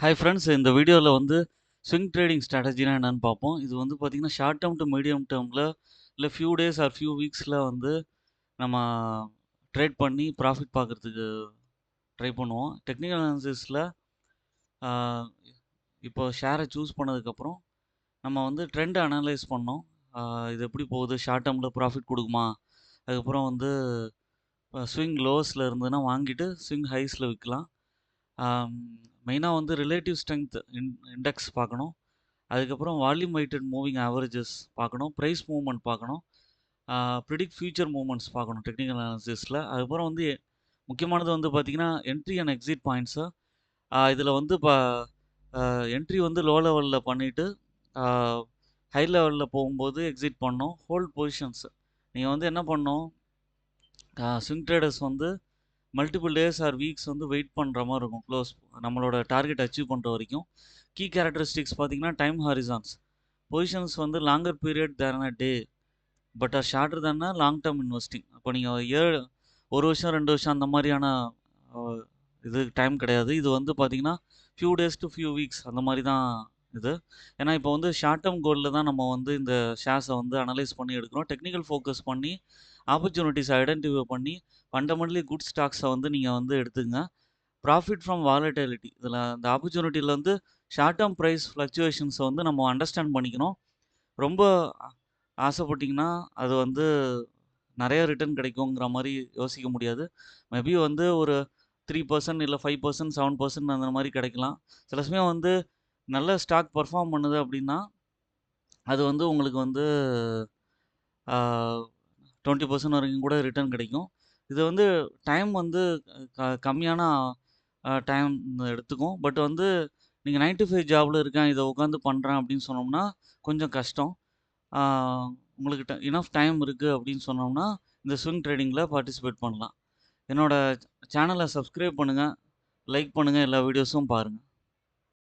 Hi friends, இந்த வீடியோவில் வந்து ஸ்விங் ட்ரேடிங் ஸ்ட்ராட்டஜினா என்னன்னு பார்ப்போம். இது வந்து பார்த்தீங்கன்னா ஷார்ட் டேர்ம் டு மீடியம் டேர்மில் இல்லை ஃபியூ டேஸ் ஆர் ஃபியூ வீக்ஸில் வந்து நம்ம ட்ரேட் பண்ணி ப்ராஃபிட் பார்க்குறதுக்கு ட்ரை பண்ணுவோம். டெக்னிக்கல் அனாலிசிஸில் இப்போ ஷேரை சூஸ் பண்ணதுக்கப்புறம் நம்ம வந்து ட்ரெண்டை அனலைஸ் பண்ணோம். இது எப்படி போகுது, ஷார்ட் டேர்மில் ப்ராஃபிட் கொடுக்குமா, அதுக்கப்புறம் வந்து ஸ்விங் லோஸில் இருந்ததுன்னா வாங்கிட்டு ஸ்விங் ஹைஸில் விற்கலாம். மெயினாக வந்து ரிலேட்டிவ் ஸ்ட்ரென்த் இண்டெக்ஸ் பார்க்கணும். அதுக்கப்புறம் வால்யூம் வெயிட்டட் மூவிங் ஆவரேஜஸ் பார்க்கணும். ப்ரைஸ் மூவ்மெண்ட் பார்க்கணும். ப்ரிடிக்ட் ஃபியூச்சர் மூவ்மெண்ட்ஸ் பார்க்கணும் டெக்னிக்கல் அனாலிசிஸில். அதுக்கப்புறம் வந்து முக்கியமானது வந்து பார்த்திங்கன்னா என்ட்ரி அண்ட் எக்ஸிட் பாயிண்ட்ஸு. இதில் வந்து இப்போ என்ட்ரி வந்து லோ லெவலில் பண்ணிவிட்டு ஹை லெவலில் போகும்போது எக்ஸிட் பண்ணணும். ஹோல்ட் பொசிஷன்ஸ் நீங்கள் வந்து என்ன பண்ணணும், ஸ்விங் ட்ரேடர்ஸ் வந்து மல்டிபிள் டேஸ் ஆர் வீக்ஸ் வந்து வெயிட் பண்ணுற மாதிரி இருக்கும் க்ளோஸ் நம்மளோட டார்கெட் அச்சீவ் பண்ணுற வரைக்கும். கீ கேரக்டரிஸ்டிக்ஸ் பார்த்தீங்கன்னா டைம் ஹாரிசான்ஸ், பொசிஷன்ஸ் வந்து longer period than a day but or shorter than a long term investing. அப்போ நீங்கள் ஒரு வருஷம் 2 வருஷம் அந்த மாதிரியான இது டைம் கிடையாது. இது வந்து பார்த்தீங்கன்னா few days to few weeks அந்த மாதிரி தான் இது. ஏன்னா இப்போ வந்து ஷார்ட் டேர்ம் கோலில் தான் நம்ம வந்து இந்த ஷேர்ஸை வந்து அனலைஸ் பண்ணி எடுக்கிறோம். டெக்னிக்கல் ஃபோக்கஸ் பண்ணி ஆப்பர்ச்சுனிட்டிஸ் ஐடென்டிஃபை பண்ணி ஃபண்டமெண்டலி குட் ஸ்டாக்ஸை வந்து நீங்கள் வந்து எடுத்துங்க. ப்ராஃபிட் ஃப்ரம் வாலட்டிலிட்டி, இதில் இந்த ஆப்பர்ச்சுனிட்டியில் வந்து ஷார்ட் டேர்ம் ப்ரைஸ் ஃப்ளக்சுவேஷன்ஸை வந்து நம்ம அண்டர்ஸ்டாண்ட் பண்ணிக்கணும். ரொம்ப ஆசைப்பட்டிங்கன்னா அது வந்து நிறைய ரிட்டர்ன் கிடைக்குங்கிற மாதிரி யோசிக்க முடியாது. மேபி வந்து ஒரு 3% இல்லை 5%, 7% அந்த மாதிரி கிடைக்கலாம். சில சமயம் வந்து நல்ல ஸ்டாக் பர்ஃபார்ம் பண்ணுது அப்படின்னா அது வந்து உங்களுக்கு வந்து 20% வரைக்கும் கூட ரிட்டர்ன் கிடைக்கும். இது வந்து டைம் வந்து கம்மியான டைம் எடுத்துக்கும். பட் வந்து நீங்கள் 9 to 5 ஜாபில் இருக்கேன், இதை உட்காந்து பண்ணுறேன் அப்படின்னு சொன்னோம்னா கொஞ்சம் கஷ்டம். உங்களுக்கு இனஃப் டைம் இருக்குது அப்படின்னு சொன்னோம்னா இந்த ஸ்விங் ட்ரேடிங்கில் பார்ட்டிசிபேட் பண்ணலாம். என்னோட சேனலை சப்ஸ்கிரைப் பண்ணுங்கள், லைக் பண்ணுங்கள், எல்லா வீடியோஸும் பாருங்கள்.